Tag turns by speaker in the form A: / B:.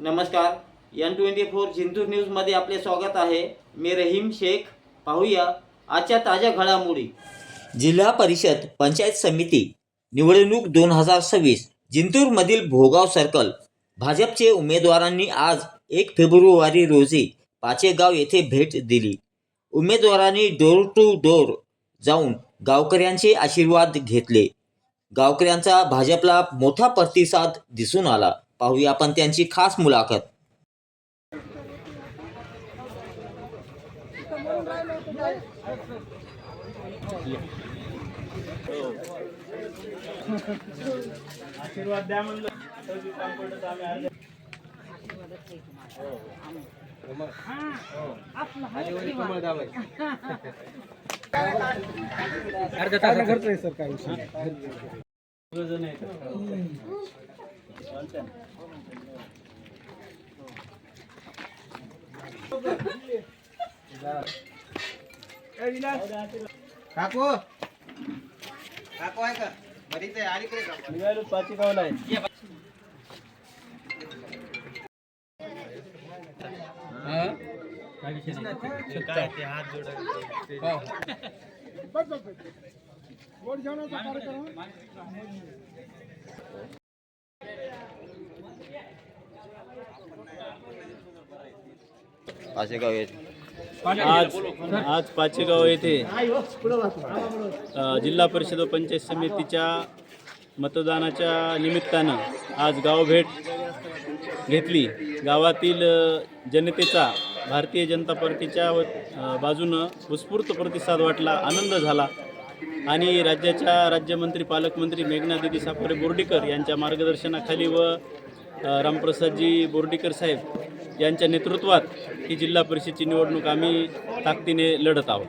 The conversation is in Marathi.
A: नमस्कार, N24 जिंतूर न्यूजमध्ये आपले स्वागत आहे. मी रहीम शेख. पाहूया आजच्या ताज्या घडामोडी. जिल्हा परिषद पंचायत समिती निवडणूक 2026 जिंतूरमधील भोगाव सर्कल. भाजपचे उमेदवारांनी आज 1 फेब्रुवारी रोजी पाचेगाव येथे भेट दिली. उमेदवारांनी डोर टू डोर जाऊन गावकऱ्यांचे आशीर्वाद घेतले. गावकऱ्यांचा भाजपला मोठा प्रतिसाद दिसून आला. पाहूया आपण त्यांची खास मुलाखत.
B: आशीर्वाद द्या म्हणलं अर्धा तास खर्च आहे सर. काय काकू काकू आहे का बरीच आहे आणि निघालो पाची गावला आहे. काय ते हात आज पाचेगाव येथे जिल्हा परिषद व पंचायत समितीच्या मतदानाच्या निमित्तानं आज गावभेट घेतली. गावातील जनतेचा भारतीय जनता पार्टीच्या बाजूनं उत्स्फूर्त प्रतिसाद वाटला, आनंद झाला आणि राज्याच्या राज्यमंत्री पालकमंत्री मेघनादिदी सापोरे बोर्डीकर यांच्या मार्गदर्शनाखाली व रामप्रसादजी बोर्डीकर साहेब यांच्या नेतृत्वात ही जिल्हा परिषदेची निवडणूक आम्ही ताकदीने लढत आहोत.